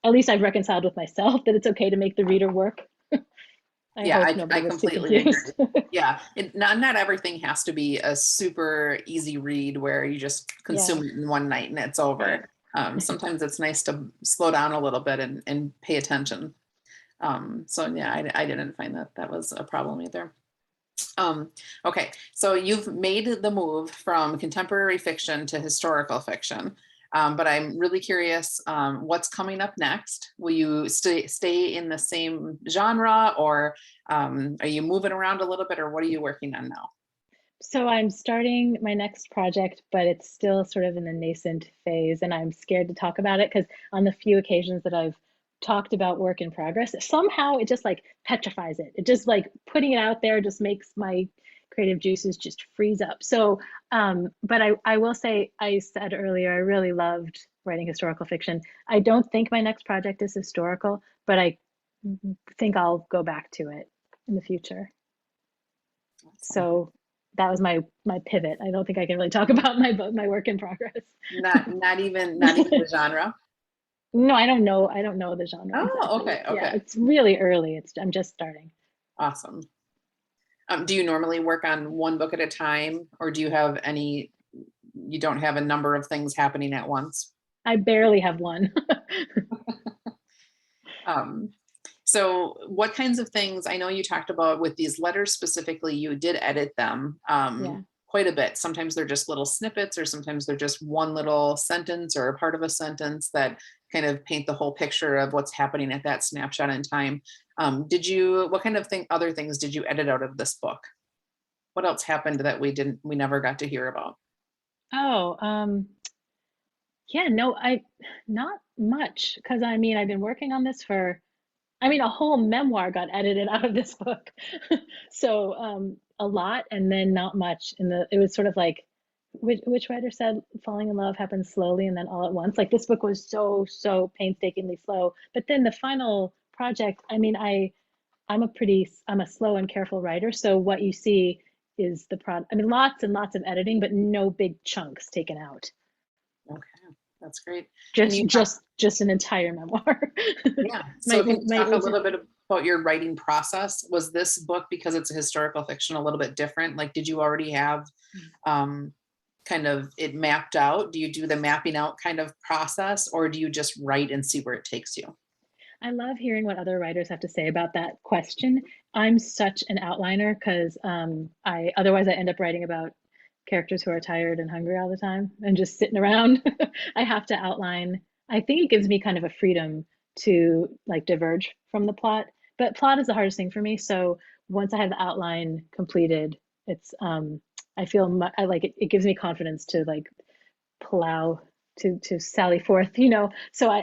at least I've reconciled with myself that it's okay to make the reader work. I Yeah, hope I nobody was too completely agree. confused. Yeah, not everything has to be a super easy read where you just Yeah, consume it in one night and it's right. over. Sometimes it's nice to slow down a little bit and pay attention. So yeah, I didn't find that was a problem either. Um, okay, so you've made the move from contemporary fiction to historical fiction, but I'm really curious what's coming up next. Will you stay in the same genre, or are you moving around a little bit, or what are you working on now? So I'm starting my next project, but it's still sort of in the nascent phase, and I'm scared to talk about it because on the few occasions that I've talked about work in progress, somehow it just like petrifies it. It just like putting it out there just makes my creative juices just freeze up. So, but I will say, I said earlier, I really loved writing historical fiction. I don't think my next project is historical, but I think I'll go back to it in the future. Awesome. So that was my pivot. I don't think I can really talk about my work in progress. Not even the genre. No, I don't know. I don't know the genre Oh, exactly. okay, Yeah, okay. it's really early. I'm just starting. Awesome. Do you normally work on one book at a time, or do you have any, you don't have a number of things happening at once? I barely have one. Um, so what kinds of things, I know you talked about with these letters specifically, you did edit them Yeah. quite a bit. Sometimes they're just little snippets, or sometimes they're just one little sentence or a part of a sentence that kind of paint the whole picture of what's happening at that snapshot in time. What kind of other things did you edit out of this book? What else happened that we never got to hear about? Oh, yeah, no, not much, because I mean, I've been working on this for, I mean, a whole memoir got edited out of this book. So, a lot and then not much. It was sort of like, which writer said falling in love happens slowly and then all at once? Like this book was so painstakingly slow. But then the final project, I mean, I'm a slow and careful writer. So what you see is I mean, lots and lots of editing, but no big chunks taken out. Okay, that's great. Can Just you talk, just just an entire memoir. yeah, so My can you my talk a agent. little bit about your writing process? Was this book, because it's a historical fiction, a little bit different? Like, did you already have um, kind of it mapped out? Do you do the mapping out kind of process, or do you just write and see where it takes you? I love hearing what other writers have to say about that question. I'm such an outliner because I otherwise I end up writing about characters who are tired and hungry all the time and just sitting around. I have to outline. I think it gives me kind of a freedom to like diverge from the plot, but plot is the hardest thing for me. So once I have the outline completed, it's I feel I like it. It gives me confidence to like plow to sally forth, so I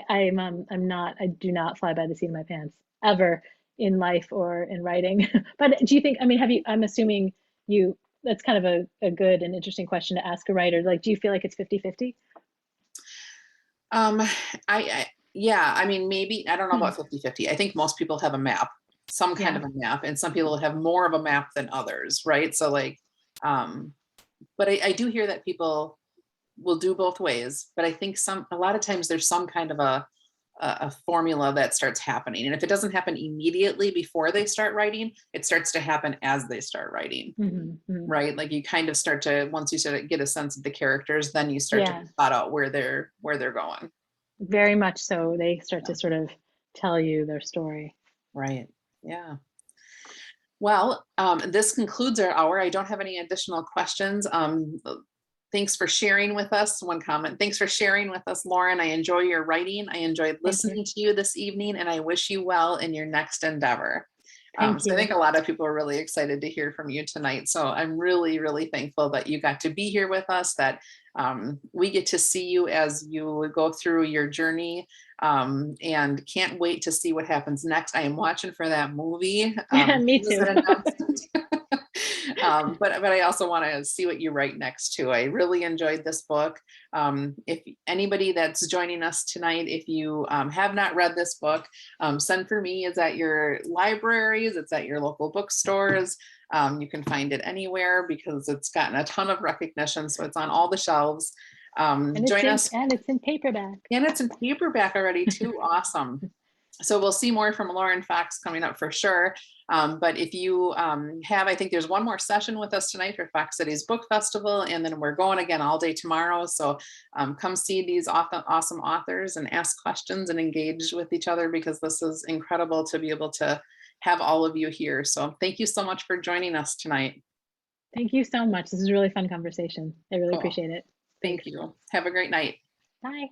do not fly by the seat of my pants ever in life or in writing. But do you think, I mean, I'm assuming you that's kind of a good and interesting question to ask a writer. Like, do you feel like it's 50-50? Um, yeah, I mean, maybe, I don't know Hmm. about 50-50. I think most people have a map, some kind Yeah. of a map, and some people have more of a map than others, right? So like, um, but I do hear that people will do both ways, but I think a lot of times there's some kind of a formula that starts happening. And if it doesn't happen immediately before they start writing, it starts to happen as they start writing, Hmm. right? Like you kind of start to, once you start to get a sense of the characters, then you start to Yeah, plot out where they're going. very much so. They start Yeah. to sort of tell you their story. Right. Yeah. Well, this concludes our hour. I don't have any additional questions. Thanks for sharing with us. One comment. Thanks for sharing with us, Lauren. I enjoy your writing. I enjoyed Thank you. listening to you this evening, and I wish you well in your next endeavor. Thank So I think you. a lot of people are really excited to hear from you tonight. So I'm really, really thankful that you got to be here with us, that we get to see you as you go through your journey, and can't wait to see what happens next. I am watching for that movie. Me Was too. that announced? But I also want to see what you write next too. I really enjoyed this book. If anybody that's joining us tonight, if you have not read this book, Send for Me is at your libraries, it's at your local bookstores. You can find it anywhere because it's gotten a ton of recognition. So it's on all the shelves. Join us. And it's in paperback. And it's in paperback already too. Awesome. So we'll see more from Lauren Fox coming up for sure. But if you I think there's one more session with us tonight for Fox Cities Book Festival, and then we're going again all day tomorrow. So come see these awesome authors and ask questions and engage with each other, because this is incredible to be able to have all of you here. So thank you so much for joining us tonight. Thank you so much. This is a really fun conversation. I really Cool. appreciate it. Thank Thanks. you. Have a great night. Bye.